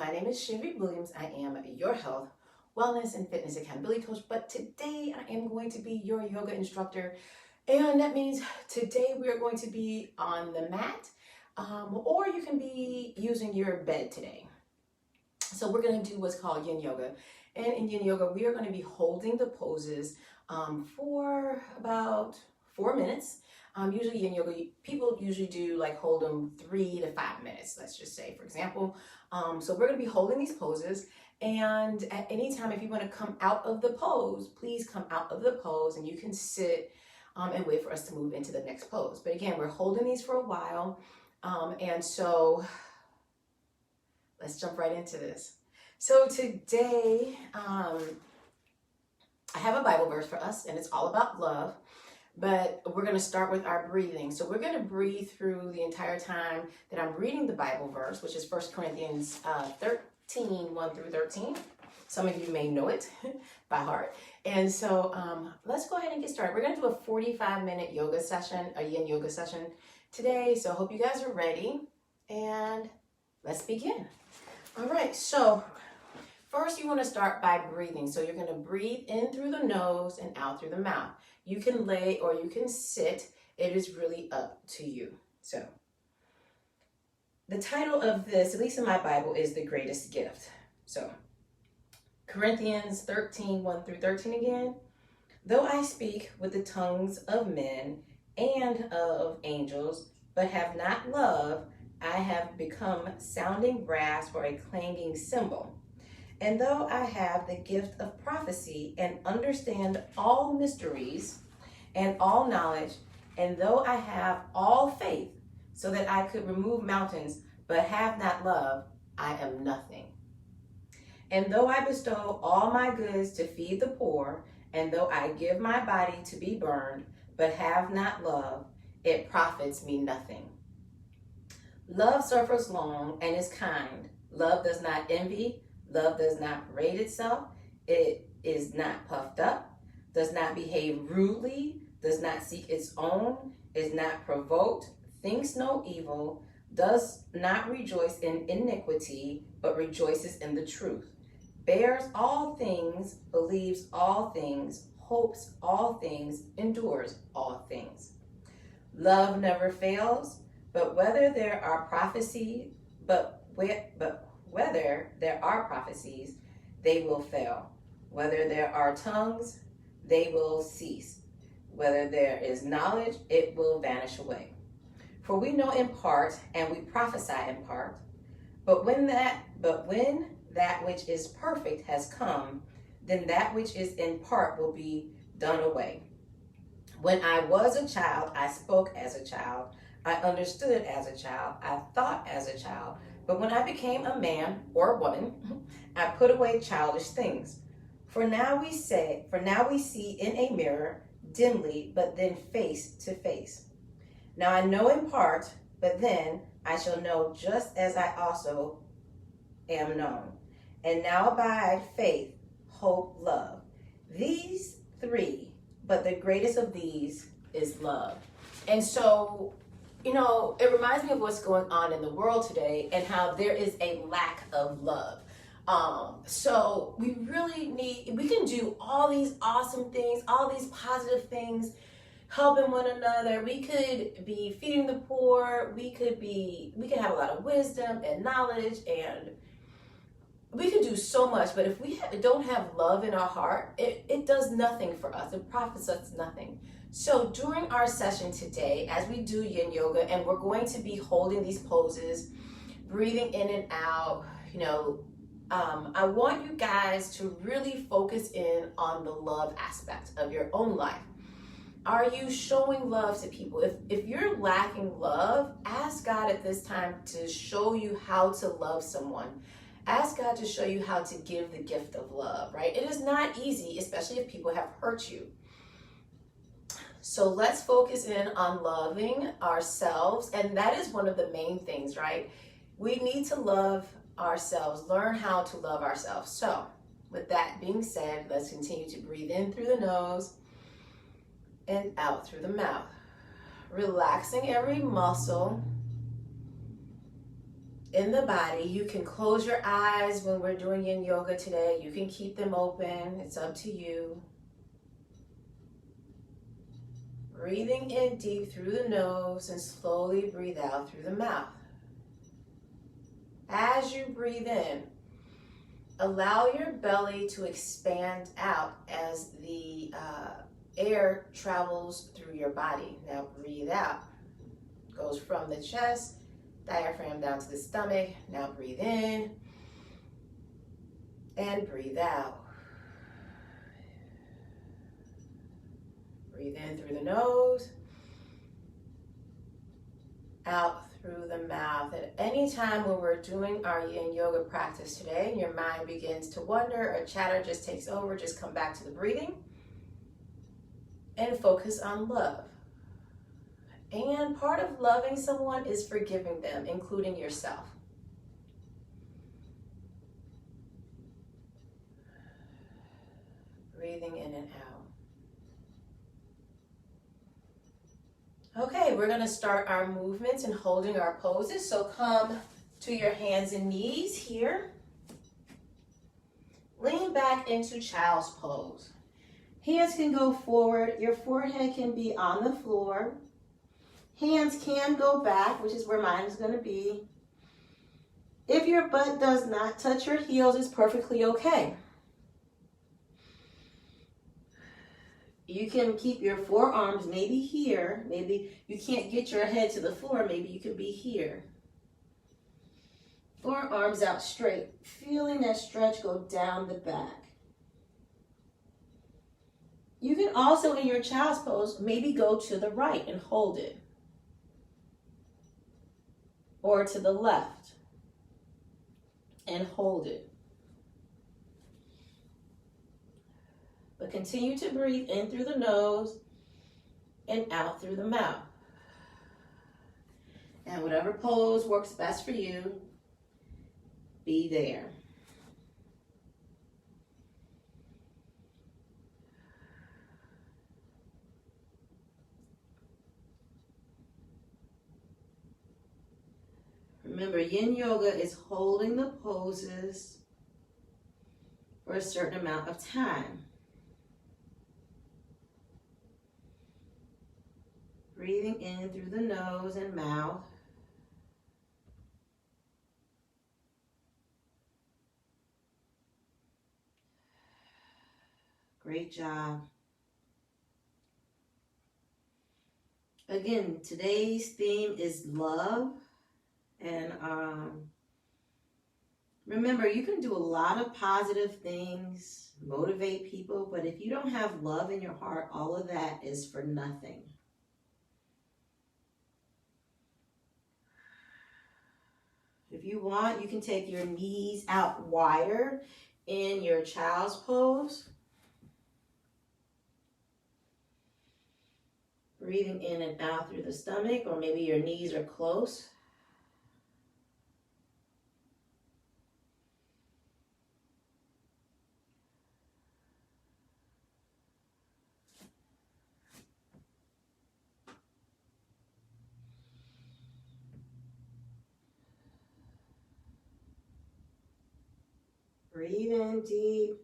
my name is Sherry Williams. I am your health, wellness, and fitness accountability coach, but today I am going to be your yoga instructor. And that means today we are going to be on the mat, or you can be using your bed today. So we're going to do what's called Yin Yoga. And in Yin Yoga, we are going to be holding the poses for about 4 minutes. Usually Yin Yoga, people usually do like hold them 3 to 5 minutes, let's just say, for example. So we're going to be holding these poses. And at any time, if you want to come out of the pose, please come out of the pose and you can sit and wait for us to move into the next pose. But again, we're holding these for a while. And so let's jump right into this. So today, I have a Bible verse for us, and it's all about love. But we're going to start with our breathing. So we're going to breathe through the entire time that I'm reading the Bible verse, which is 1 Corinthians 13, 1 through 13. Some of you may know it by heart. And so let's go ahead and get started. We're going to do a 45-minute yoga session, a Yin Yoga session today. So I hope you guys are ready. And let's begin. All right. So first, you want to start by breathing. So you're going to breathe in through the nose and out through the mouth. You can lay or you can sit. It is really up to you. So the title of this, at least in my Bible, is The Greatest Gift. So Corinthians 13, 1 through 13 again. Though I speak with the tongues of men and of angels, but have not love, I have become sounding brass or a clanging cymbal. And though I have the gift of prophecy and understand all mysteries and all knowledge, and though I have all faith so that I could remove mountains, but have not love, I am nothing. And though I bestow all my goods to feed the poor, and though I give my body to be burned, but have not love, it profits me nothing. Love suffers long and is kind. Love does not envy. Love does not parade itself. It is not puffed up, does not behave rudely, does not seek its own, is not provoked, thinks no evil, does not rejoice in iniquity, but rejoices in the truth, bears all things, believes all things, hopes all things, endures all things. Love never fails, but whether there are prophecies, whether there are prophecies, they will fail. Whether there are tongues, they will cease. Whether there is knowledge, it will vanish away. For we know in part, and we prophesy in part. But when that which is perfect has come, then that which is in part will be done away. When I was a child, I spoke as a child. I understood as a child. I thought as a child. But when I became a man or a woman, I put away childish things. For now we see in a mirror dimly, but then face to face. Now I know in part, but then I shall know just as I also am known. And now abide faith, hope, love. These three, but the greatest of these is love. And so, it reminds me of what's going on in the world today and how there is a lack of love. So we can do all these awesome things, all these positive things, helping one another. We could be feeding the poor. We could have a lot of wisdom and knowledge, and we could do so much. But if we don't have love in our heart, it does nothing for us. It profits us nothing. So during our session today, as we do Yin Yoga, and we're going to be holding these poses, breathing in and out, I want you guys to really focus in on the love aspect of your own life. Are you showing love to people? If you're lacking love, ask God at this time to show you how to love someone. Ask God to show you how to give the gift of love, right? It is not easy, especially if people have hurt you. So let's focus in on loving ourselves. And that is one of the main things, right? We need to love ourselves, learn how to love ourselves. So with that being said, let's continue to breathe in through the nose and out through the mouth. Relaxing every muscle in the body. You can close your eyes when we're doing Yin Yoga today. You can keep them open. It's up to you. Breathing in deep through the nose and slowly breathe out through the mouth. As you breathe in, allow your belly to expand out as the air travels through your body. Now breathe out. Goes from the chest, diaphragm down to the stomach. Now breathe in and breathe out. Breathe in through the nose, out through the mouth. At any time when we're doing our Yin Yoga practice today and your mind begins to wander or chatter just takes over, just come back to the breathing and focus on love. And part of loving someone is forgiving them, including yourself. Breathing in and out. Okay, we're going to start our movements and holding our poses. So come to your hands and knees here. Lean back into child's pose. Hands can go forward. Your forehead can be on the floor. Hands can go back, which is where mine is going to be. If your butt does not touch your heels, it's perfectly okay. You can keep your forearms maybe here. Maybe you can't get your head to the floor. Maybe you can be here. Forearms out straight. Feeling that stretch go down the back. You can also, in your child's pose, maybe go to the right and hold it. Or to the left and hold it. But continue to breathe in through the nose and out through the mouth. And whatever pose works best for you, be there. Remember, Yin Yoga is holding the poses for a certain amount of time. Breathing in through the nose and mouth. Great job. Again, today's theme is love. And remember, you can do a lot of positive things, motivate people, but if you don't have love in your heart, all of that is for nothing. If you want, you can take your knees out wider in your child's pose. Breathing in and out through the stomach, or maybe your knees are close. Breathe in deep.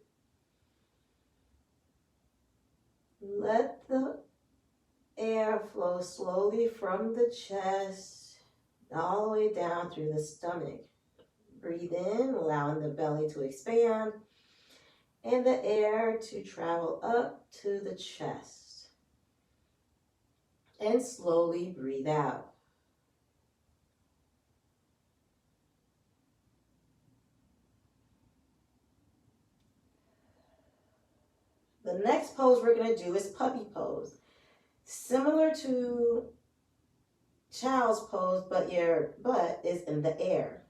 Let the air flow slowly from the chest all the way down through the stomach. Breathe in, allowing the belly to expand and the air to travel up to the chest. And slowly breathe out. The next pose we're going to do is puppy pose. Similar to child's pose, but your butt is in the air.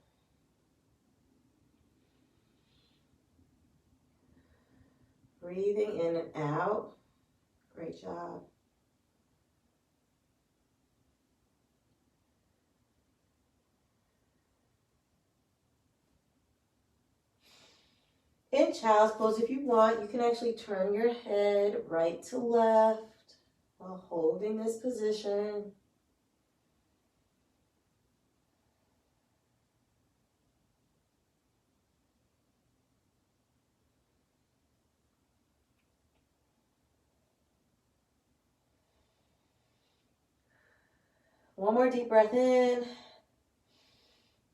Breathing in and out. Great job. In child's pose, if you want, you can actually turn your head right to left while holding this position. One more deep breath in.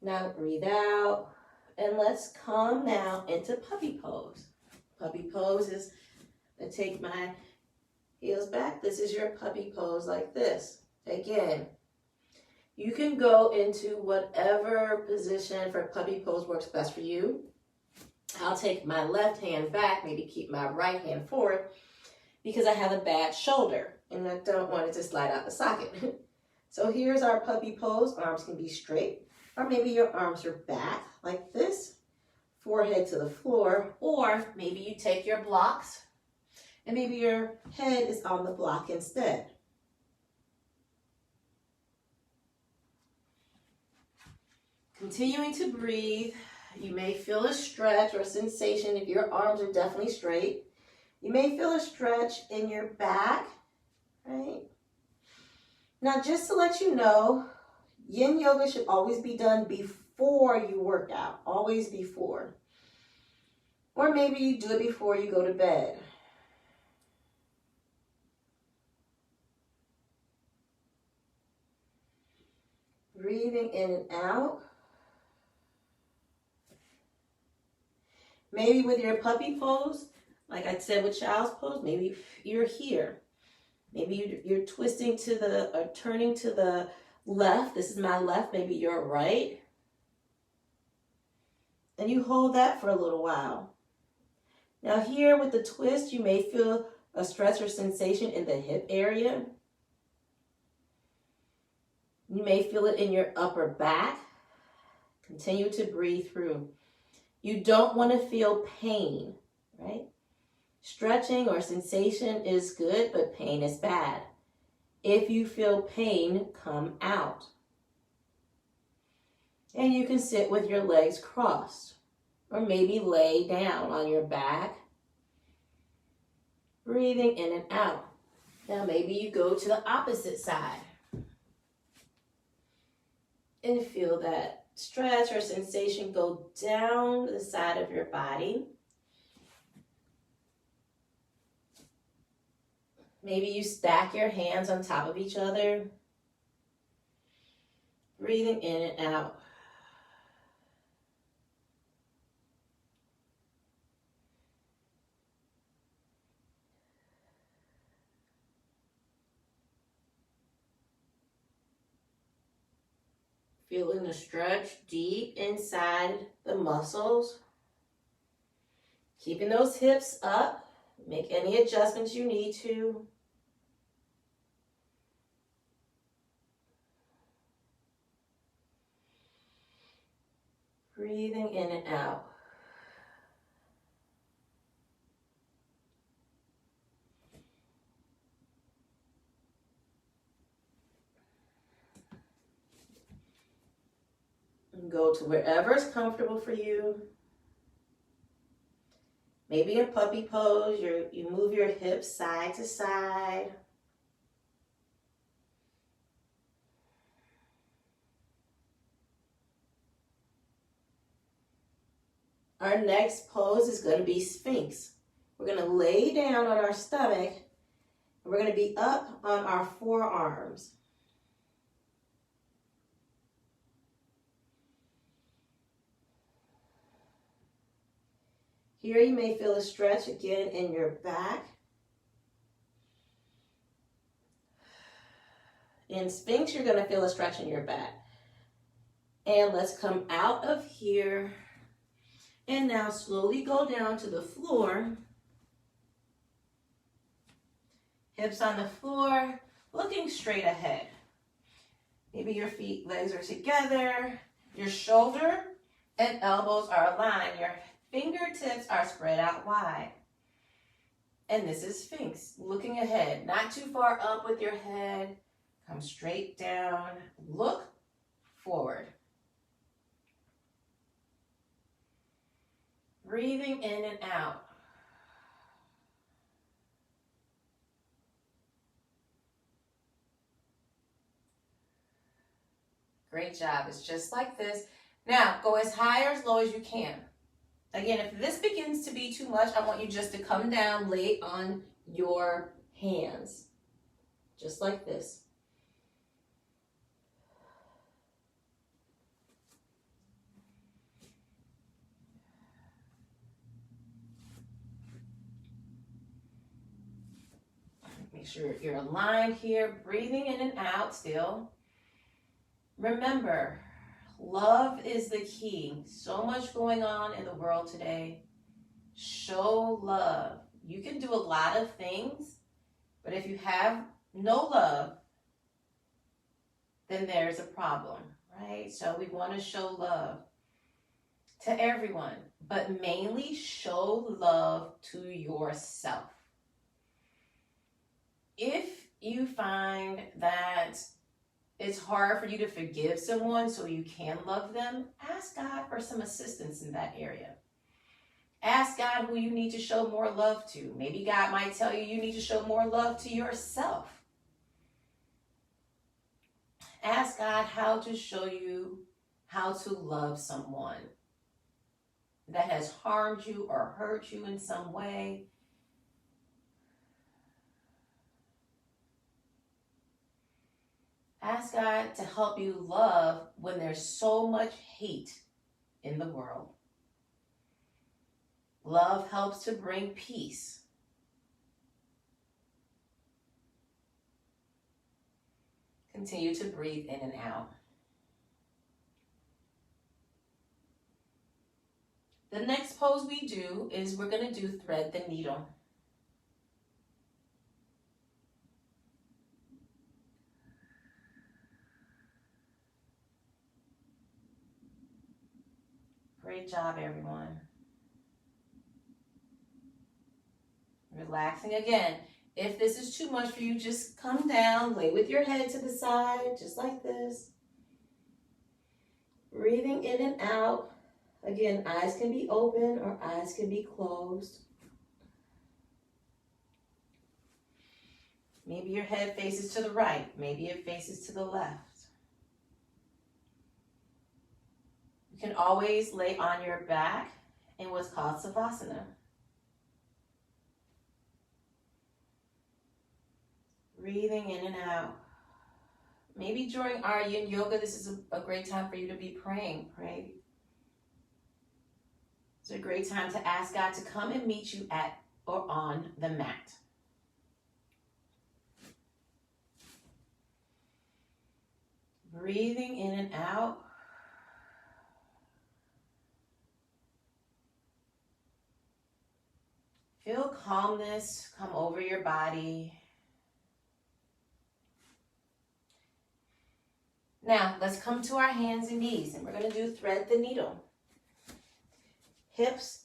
Now breathe out. And let's come now into puppy pose. Puppy pose is, I take my heels back. This is your puppy pose like this. Again, you can go into whatever position for puppy pose works best for you. I'll take my left hand back, maybe keep my right hand forward because I have a bad shoulder and I don't want it to slide out the socket. So here's our puppy pose. Arms can be straight, or maybe your arms are back like this, forehead to the floor, or maybe you take your blocks and maybe your head is on the block instead. Continuing to breathe, you may feel a stretch or sensation if your arms are definitely straight. You may feel a stretch in your back, right? Now, just to let you know, Yin Yoga should always be done before you work out, always before. Or maybe you do it before you go to bed. Breathing in and out. Maybe with your puppy pose, like I said with child's pose, maybe you're here. Maybe you're twisting to the, or turning to the left. This is my left, maybe your right. And you hold that for a little while. Now here with the twist, you may feel a stretch or sensation in the hip area. You may feel it in your upper back. Continue to breathe through. You don't want to feel pain, right? Stretching or sensation is good, but pain is bad. If you feel pain, come out. And you can sit with your legs crossed, or maybe lay down on your back, breathing in and out. Now maybe you go to the opposite side and feel that stretch or sensation go down the side of your body. Maybe you stack your hands on top of each other, breathing in and out. Feeling the stretch deep inside the muscles. Keeping those hips up. Make any adjustments you need to. Breathing in and out. And go to wherever is comfortable for you. Maybe in puppy pose, you move your hips side to side. Our next pose is going to be Sphinx. We're going to lay down on our stomach, and we're going to be up on our forearms. Here you may feel a stretch again in your back. In Sphinx, you're going to feel a stretch in your back. And let's come out of here. And now slowly go down to the floor. Hips on the floor, looking straight ahead. Maybe your legs are together. Your shoulder and elbows are aligned. Your fingertips are spread out wide. And this is Sphinx, looking ahead, not too far up with your head. Come straight down, look forward. Breathing in and out. Great job, it's just like this. Now, go as high or as low as you can. Again, if this begins to be too much, I want you just to come down, lay it on your hands. Just like this. Make sure you're aligned here, breathing in and out still. Remember, love is the key. So much going on in the world today. Show love. You can do a lot of things, but if you have no love, then there's a problem, right? So we want to show love to everyone, but mainly show love to yourself. If you find that it's hard for you to forgive someone so you can love them, ask God for some assistance in that area. Ask God who you need to show more love to. Maybe God might tell you you need to show more love to yourself. Ask God how to show you how to love someone that has harmed you or hurt you in some way. Ask God to help you love when there's so much hate in the world. Love helps to bring peace. Continue to breathe in and out. The next pose we do is we're going to do thread the needle. Great job, everyone. Relaxing again. If this is too much for you, just come down, lay with your head to the side, just like this. Breathing in and out. Again, eyes can be open or eyes can be closed. Maybe your head faces to the right. Maybe it faces to the left. You can always lay on your back in what's called Savasana. Breathing in and out. Maybe during our Yin Yoga, this is a great time for you to be praying. Pray. It's a great time to ask God to come and meet you at or on the mat. Breathing in and out. Feel calmness come over your body. Now, let's come to our hands and knees, and we're going to do thread the needle. Hips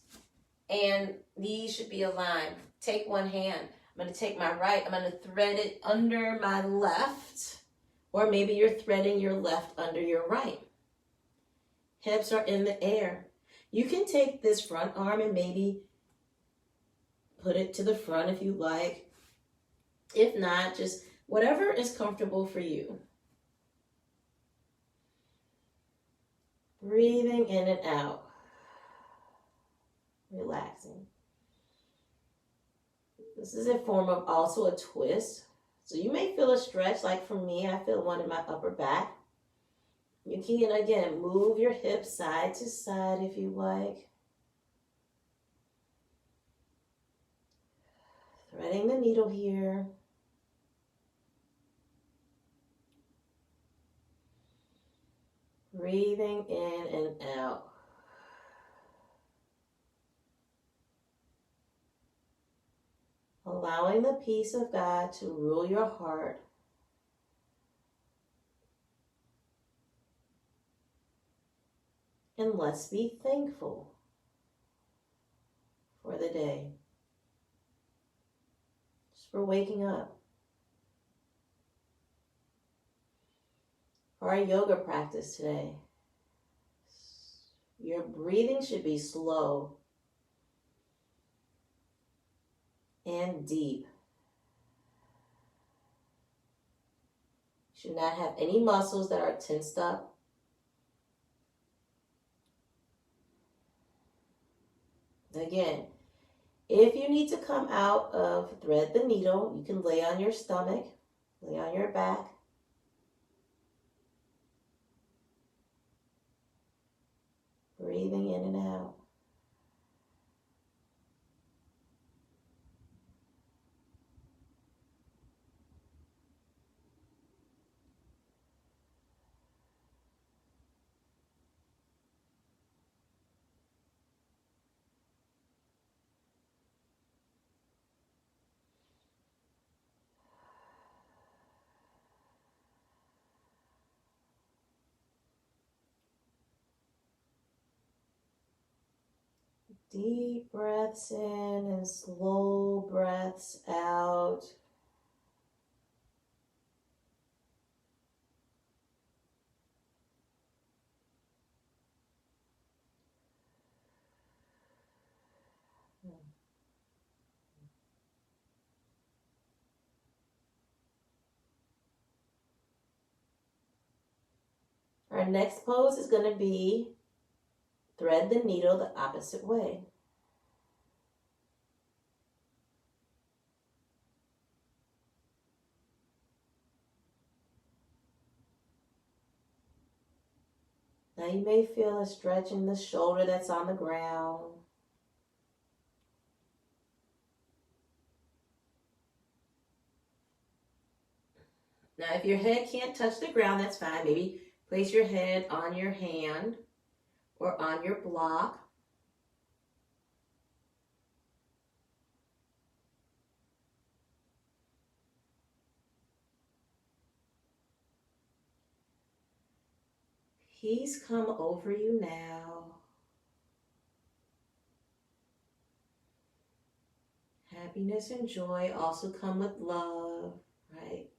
and knees should be aligned. Take one hand. I'm going to take my right. I'm going to thread it under my left, or maybe you're threading your left under your right. Hips are in the air. You can take this front arm and maybe put it to the front if you like. If not, just whatever is comfortable for you. Breathing in and out. Relaxing. This is a form of also a twist. So you may feel a stretch, like for me, I feel one in my upper back. You can, again, move your hips side to side if you like. Threading the needle here. Breathing in and out. Allowing the peace of God to rule your heart. And let's be thankful for the day. Just for waking up. For our yoga practice today, your breathing should be slow and deep. You should not have any muscles that are tensed up. Again, if you need to come out of thread the needle, you can lay on your stomach, lay on your back. Breathing in and out. Deep breaths in and slow breaths out. Our next pose is going to be thread the needle the opposite way. Now you may feel a stretch in the shoulder that's on the ground. Now if your head can't touch the ground, that's fine. Maybe place your head on your hand or on your block. Peace come over you now. Happiness and joy also come with love, right?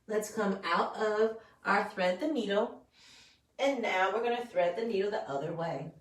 Let's come out of our thread the needle. And now we're going to thread the needle the other way.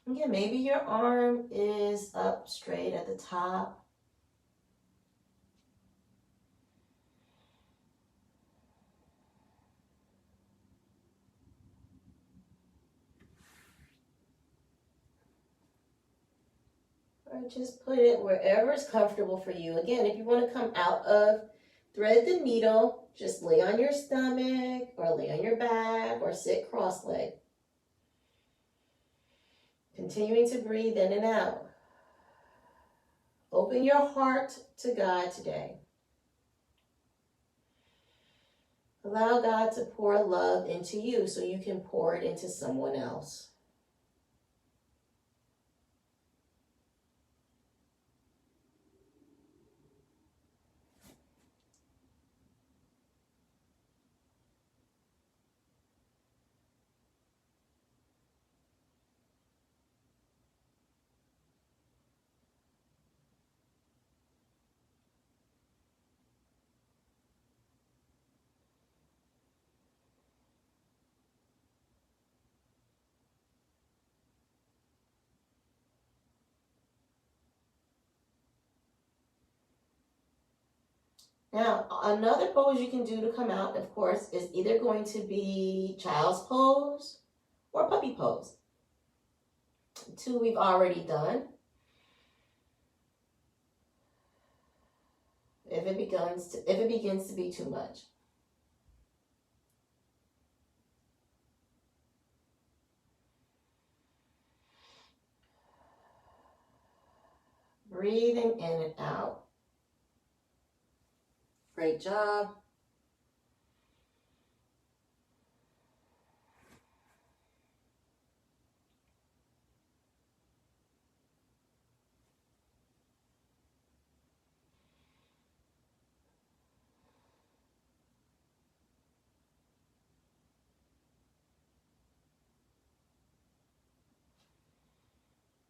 Again, maybe your arm is up straight at the top. Or just put it wherever is comfortable for you. Again, if you want to come out of thread the needle, just lay on your stomach or lay on your back or sit cross-legged. Continuing to breathe in and out. Open your heart to God today. Allow God to pour love into you so you can pour it into someone else. Now, another pose you can do to come out, of course, is either going to be child's pose or puppy pose. Two we've already done. If it begins to be too much. Breathing in and out. Great job.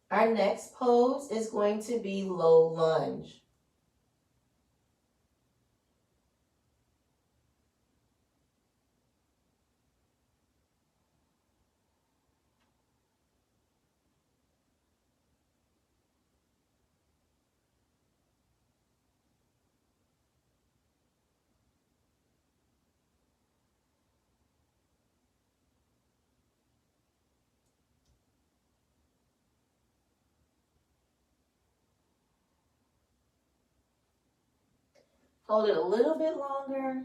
Our next pose is going to be low lunge. Hold it a little bit longer.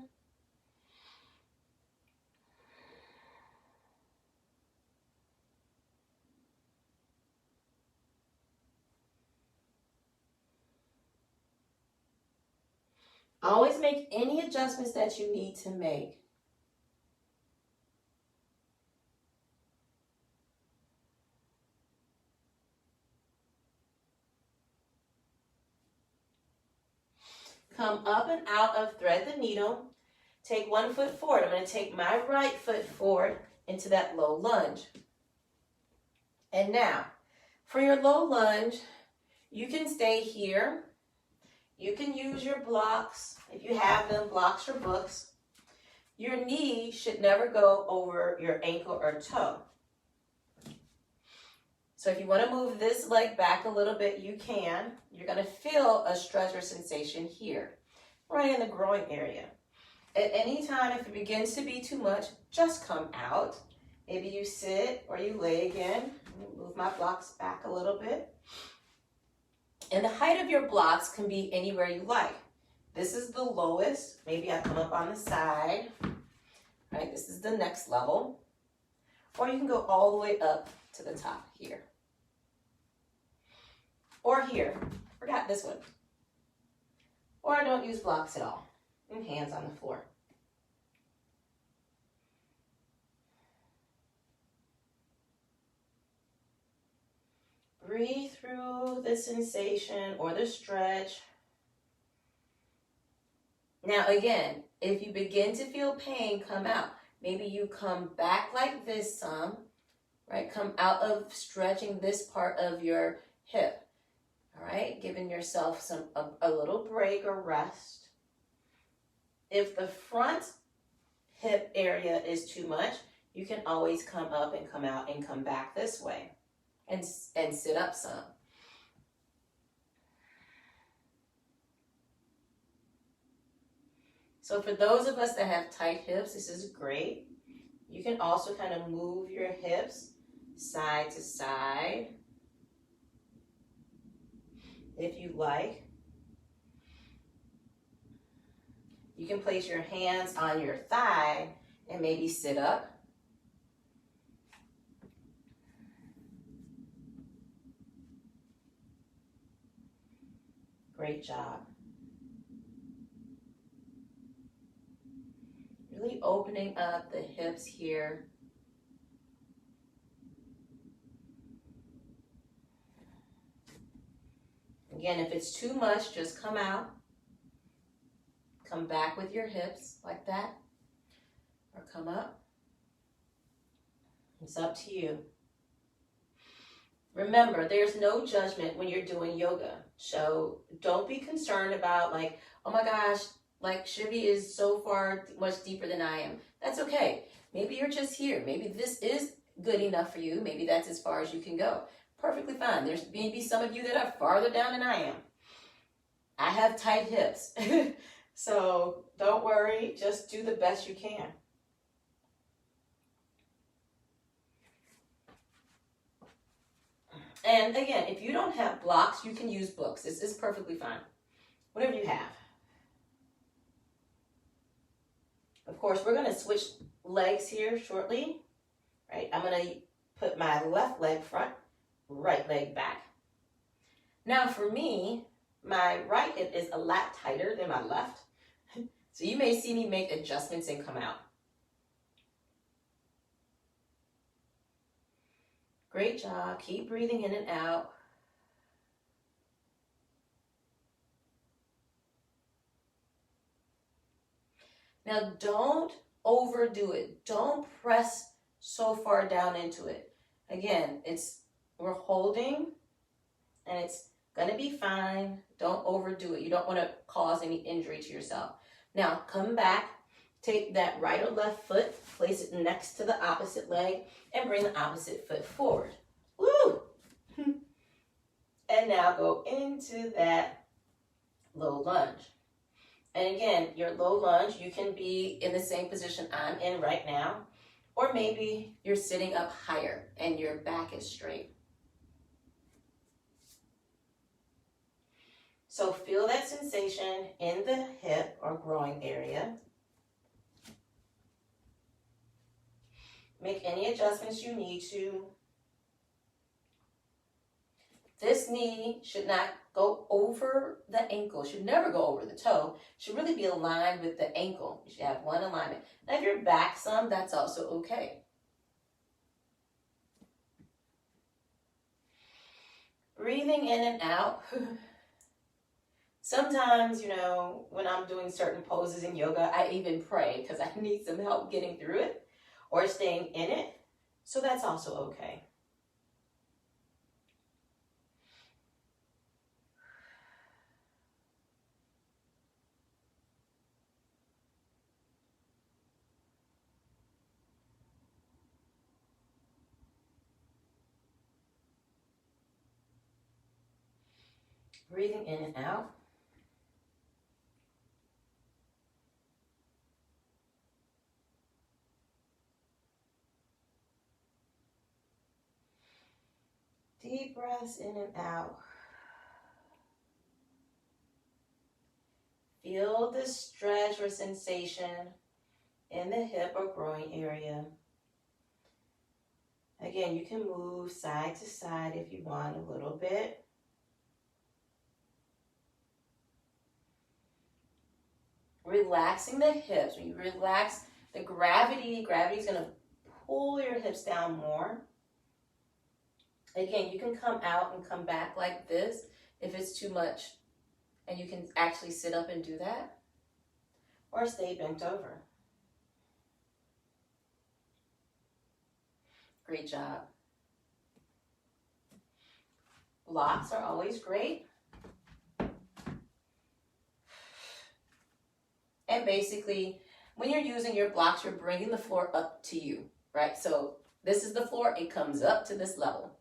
Always make any adjustments that you need to make. Come up and out of thread the needle. Take 1 foot forward. I'm going to take my right foot forward into that low lunge. And now, for your low lunge, you can stay here. You can use your blocks, if you have them, blocks or books. Your knee should never go over your ankle or toe. So if you want to move this leg back a little bit, you can. You're going to feel a stretch or sensation here, right in the groin area. At any time, if it begins to be too much, just come out. Maybe you sit or you lay again. Move my blocks back a little bit. And the height of your blocks can be anywhere you like. This is the lowest. Maybe I come up on the side. Right, this is the next level. Or you can go all the way up to the top here. Or here. Forgot this one. Or I don't use blocks at all. And hands on the floor. Breathe through the sensation or the stretch. Now again, if you begin to feel pain, come out. Maybe you come back like this some, right? Come out of stretching this part of your hip, all right? Giving yourself a little break or rest. If the front hip area is too much, you can always come up and come out and come back this way and sit up some. So for those of us that have tight hips, this is great. You can also kind of move your hips side to side if you like. You can place your hands on your thigh and maybe sit up. Great job. Really opening up the hips here. Again, if it's too much, just come out. Come back with your hips like that. Or come up. It's up to you. Remember, there's no judgment when you're doing yoga. So don't be concerned about like, oh my gosh, like Shivi is so far much deeper than I am. That's okay. Maybe you're just here. Maybe this is good enough for you. Maybe that's as far as you can go. Perfectly fine. There's maybe some of you that are farther down than I am. I have tight hips. So don't worry. Just do the best you can. And again, if you don't have blocks, you can use books. This is perfectly fine. Whatever you have. Of course, we're going to switch legs here shortly. Right? I'm going to put my left leg front, right leg back. Now for me, my right hip is a lot tighter than my left. So you may see me make adjustments and come out. Great job. Keep breathing in and out. Now don't overdo it. Don't press so far down into it. Again, we're holding and it's gonna be fine. Don't overdo it. You don't want to cause any injury to yourself. Now come back, take that right or left foot, place it next to the opposite leg, and bring the opposite foot forward. Woo! And now go into that low lunge. And again, your low lunge, you can be in the same position I'm in right now, or maybe you're sitting up higher and your back is straight. So feel that sensation in the hip or groin area. Make any adjustments you need to. This knee should not go over the ankle. It should never go over the toe. It should really be aligned with the ankle. You should have one alignment. Now if you're back some, that's also okay. Breathing in and out. Sometimes, when I'm doing certain poses in yoga, I even pray because I need some help getting through it or staying in it. So that's also okay. Breathing in and out. Deep breaths in and out. Feel the stretch or sensation in the hip or groin area. Again, you can move side to side if you want a little bit. Relaxing the hips. When you relax the gravity is going to pull your hips down more. Again, you can come out and come back like this if it's too much. And you can actually sit up and do that. Or stay bent over. Great job. Blocks are always great. And basically, when you're using your blocks, you're bringing the floor up to you, right? So this is the floor, it comes up to this level.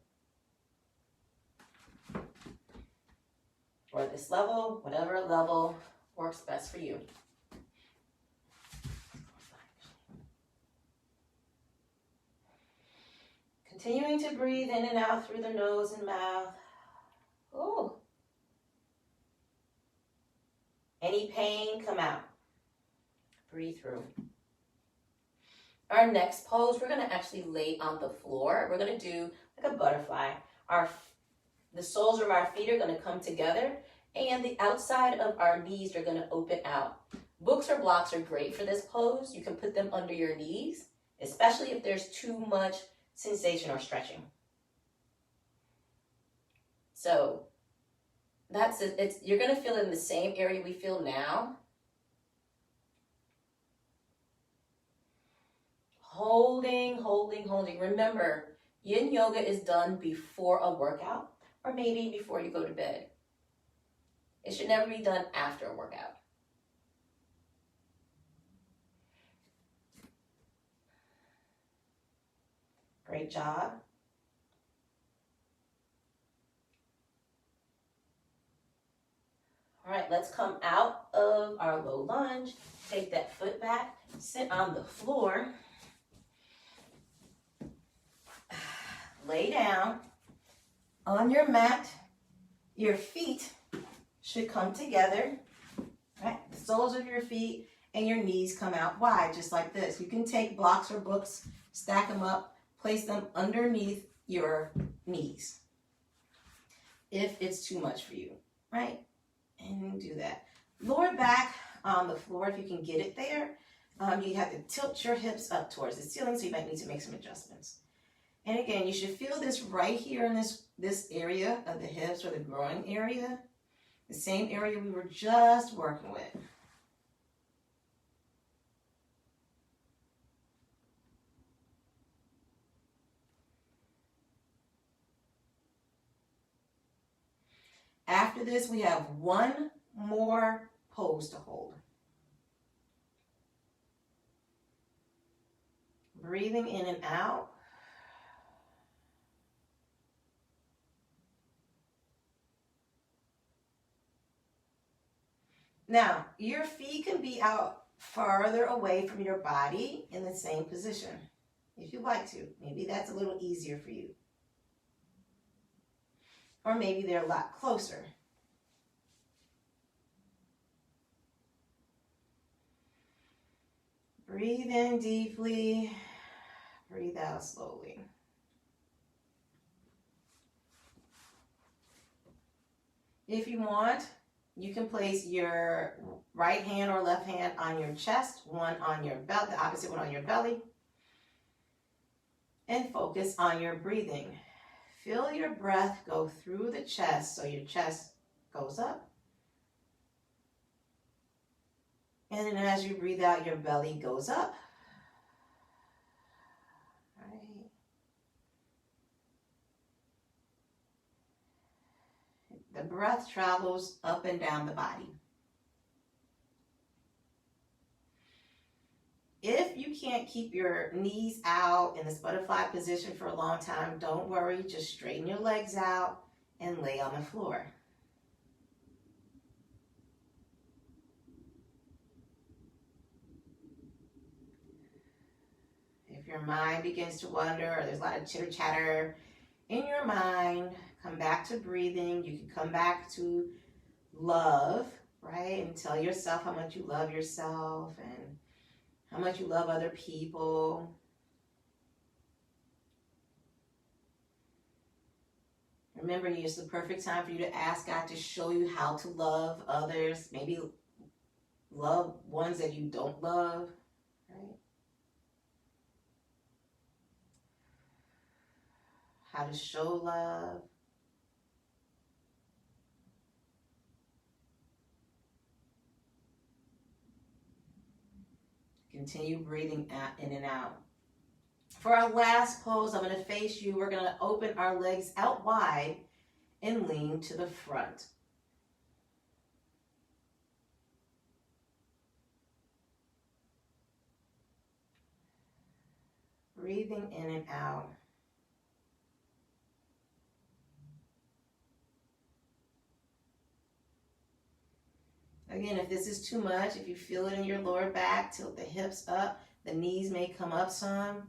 Or this level, whatever level works best for you. Continuing to breathe in and out through the nose and mouth. Ooh. Any pain, come out. Breathe through. Our next pose, we're going to actually lay on the floor. We're going to do like a butterfly. The soles of our feet are going to come together and the outside of our knees are going to open out. Books or blocks are great for this pose. You can put them under your knees, especially if there's too much sensation or stretching. So that's it. You're going to feel it in the same area we feel now. Holding. Remember, Yin Yoga is done before a workout or maybe before you go to bed. It should never be done after a workout. Great job. All right, let's come out of our low lunge. Take that foot back, sit on the floor. Lay down on your mat. Your feet should come together, right? The soles of your feet and your knees come out wide, just like this. You can take blocks or books, stack them up, place them underneath your knees if it's too much for you, right? And do that. Lower back on the floor if you can get it there. You have to tilt your hips up towards the ceiling, so you might need to make some adjustments. And again, you should feel this right here in this area of the hips or the groin area, the same area we were just working with. After this, we have one more pose to hold. Breathing in and out. Now, your feet can be out farther away from your body in the same position, if you'd like to. Maybe that's a little easier for you. Or maybe they're a lot closer. Breathe in deeply, breathe out slowly. If you want, you can place your right hand or left hand on your chest, one on your belly, the opposite one on your belly, and focus on your breathing. Feel your breath go through the chest, so your chest goes up. And then as you breathe out, your belly goes up. Right. The breath travels up and down the body. If you can't keep your knees out in this butterfly position for a long time, don't worry. Just straighten your legs out and lay on the floor. If your mind begins to wander or there's a lot of chitter chatter in your mind, come back to breathing. You can come back to love, right? And tell yourself how much you love yourself and how much you love other people. Remember, it's the perfect time for you to ask God to show you how to love others. Maybe love ones that you don't love, right? How to show love. Continue breathing in and out. For our last pose, I'm going to face you. We're going to open our legs out wide and lean to the front. Breathing in and out. Again, if this is too much, if you feel it in your lower back, tilt the hips up. The knees may come up some.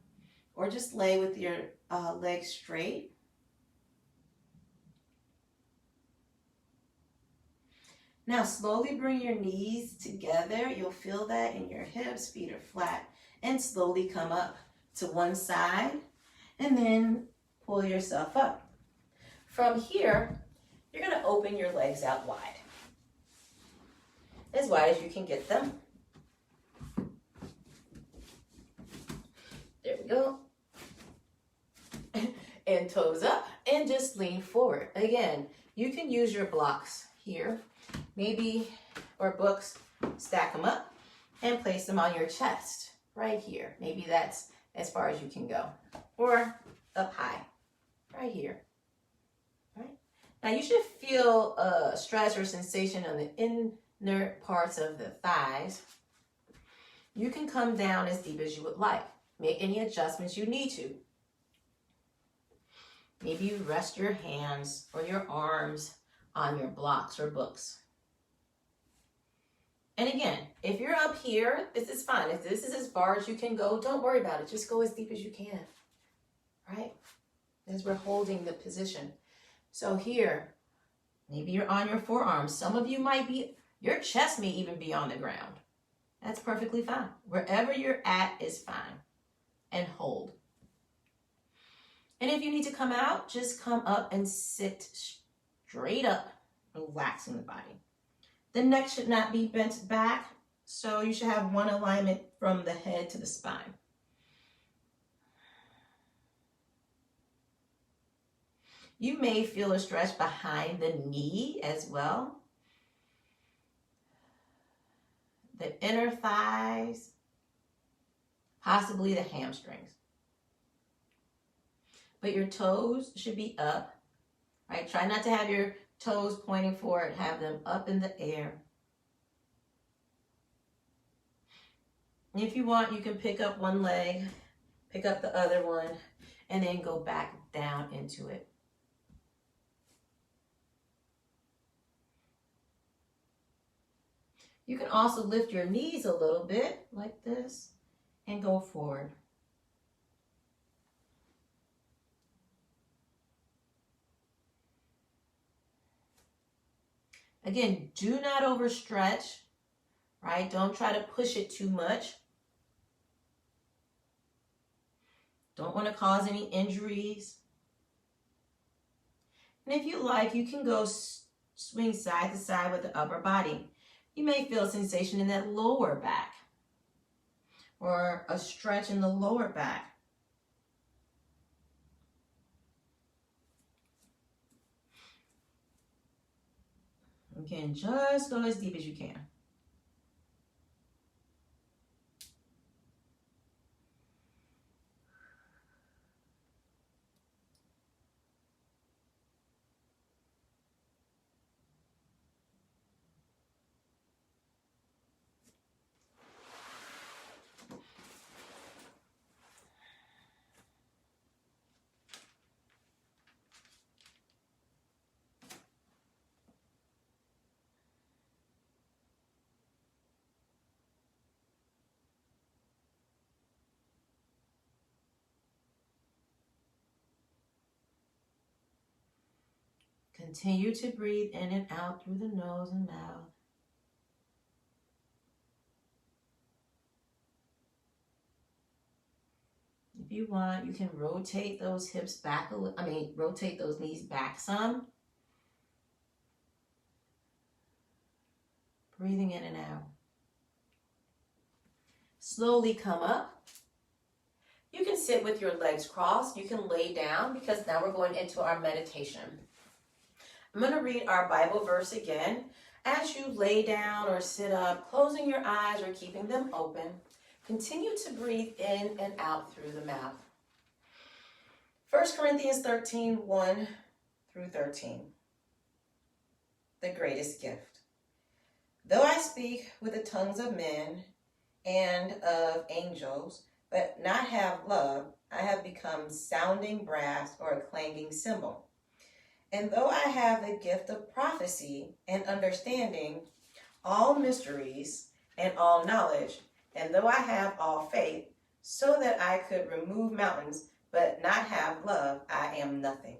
Or just lay with your legs straight. Now slowly bring your knees together. You'll feel that in your hips, feet are flat. And slowly come up to one side. And then pull yourself up. From here, you're going to open your legs out wide. As wide as you can get them. There we go. And toes up and just lean forward. Again, you can use your blocks here, maybe, or books, stack them up and place them on your chest right here. Maybe that's as far as you can go. Or up high, right here. Right? Now you should feel a stretch or sensation on the inner parts of the thighs. You can come down as deep as you would like. Make any adjustments you need to. Maybe you rest your hands or your arms on your blocks or books. And again, if you're up here, this is fine. If this is as far as you can go, don't worry about it. Just go as deep as you can, right? As we're holding the position. So here, maybe you're on your forearms. Some of you might be, your chest may even be on the ground. That's perfectly fine. Wherever you're at is fine. And hold. And if you need to come out, just come up and sit straight up, relaxing the body. The neck should not be bent back, so you should have one alignment from the head to the spine. You may feel a stretch behind the knee as well. The inner thighs, possibly the hamstrings. But your toes should be up, right? Try not to have your toes pointing forward. Have them up in the air. And if you want, you can pick up one leg, pick up the other one, and then go back down into it. You can also lift your knees a little bit like this and go forward. Again, do not overstretch, right? Don't try to push it too much. Don't want to cause any injuries. And if you like, you can go Swing side to side with the upper body. You may feel a sensation in that lower back or a stretch in the lower back. You can just go as deep as you can. Continue to breathe in and out through the nose and mouth. If you want, you can rotate those hips back rotate those knees back some. Breathing in and out. Slowly come up. You can sit with your legs crossed. You can lay down because now we're going into our meditation. I'm going to read our Bible verse again. As you lay down or sit up, closing your eyes or keeping them open, continue to breathe in and out through the mouth. 1 Corinthians 13, 1 through 13. The greatest gift. Though I speak with the tongues of men and of angels, but not have love, I have become sounding brass or a clanging cymbal. And though I have the gift of prophecy and understanding, all mysteries and all knowledge, and though I have all faith, so that I could remove mountains, but not have love, I am nothing.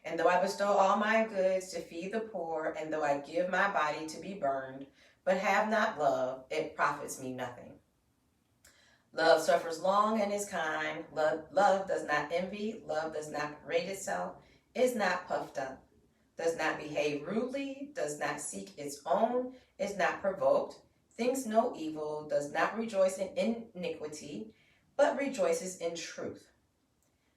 And though I bestow all my goods to feed the poor, and though I give my body to be burned, but have not love, it profits me nothing. Love suffers long and is kind. Love does not envy. Love does not parade itself, is not puffed up, does not behave rudely, does not seek its own, is not provoked, thinks no evil, does not rejoice in iniquity, but rejoices in truth,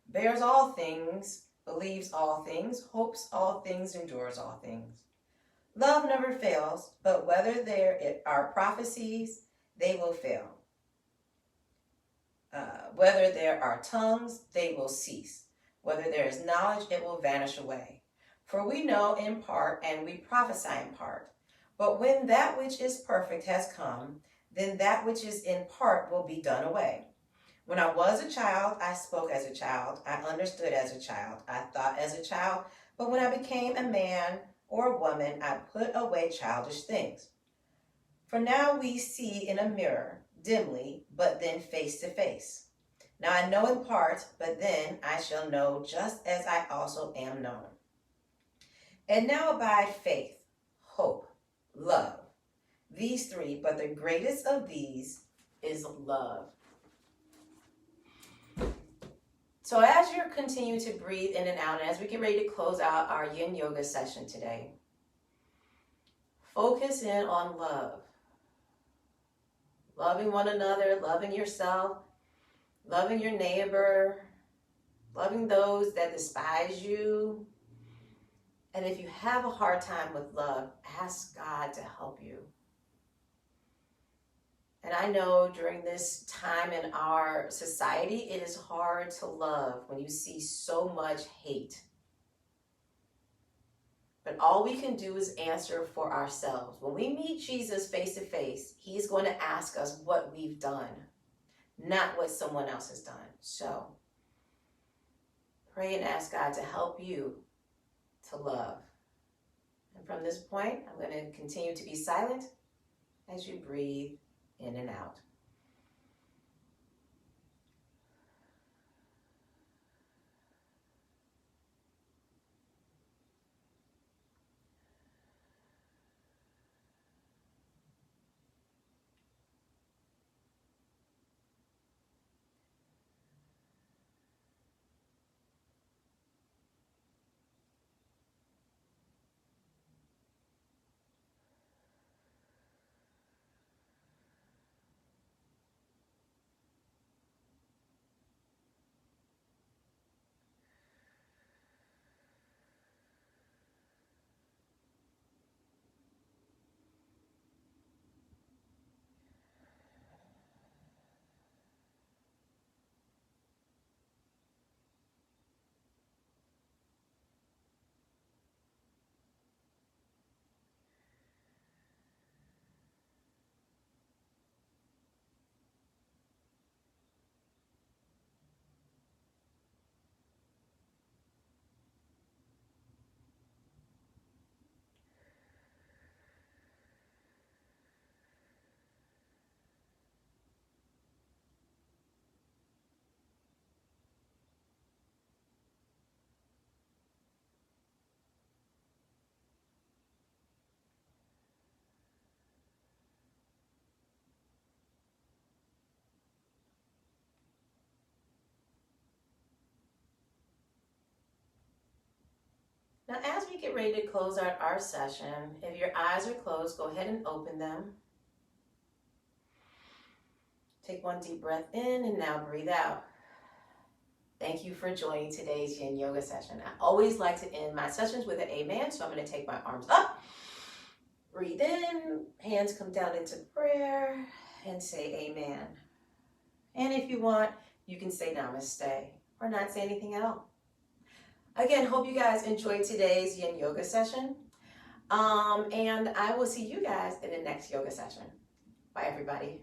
bears all things, believes all things, hopes all things, endures all things. Love never fails, but whether there are prophecies, they will fail. Whether there are tongues, they will cease. Whether there is knowledge, it will vanish away. For we know in part, and we prophesy in part. But when that which is perfect has come, then that which is in part will be done away. When I was a child, I spoke as a child. I understood as a child. I thought as a child. But when I became a man or a woman, I put away childish things. For now we see in a mirror, dimly, but then face to face. Now I know in part, but then I shall know just as I also am known. And now abide faith, hope, love. These three, but the greatest of these is love. So as you continue to breathe in and out, and as we get ready to close out our Yin Yoga session today, focus in on love. Loving one another, loving yourself, loving your neighbor, loving those that despise you. And if you have a hard time with love, ask God to help you. And I know during this time in our society, it is hard to love when you see so much hate. But all we can do is answer for ourselves. When we meet Jesus face to face, he's going to ask us what we've done, not what someone else has done. So pray and ask God to help you to love. And from this point, I'm going to continue to be silent as you breathe in and out. get ready to close out our session. If your eyes are closed, go ahead and open them. Take one deep breath in and now breathe out. Thank you for joining today's Yin Yoga session. I always like to end my sessions with an amen, so I'm going to take my arms up. Breathe in, hands come down into prayer, and say amen. And if you want, you can say namaste or not say anything at all. Again, hope you guys enjoyed today's Yin Yoga session. And I will see you guys in the next yoga session. Bye, everybody.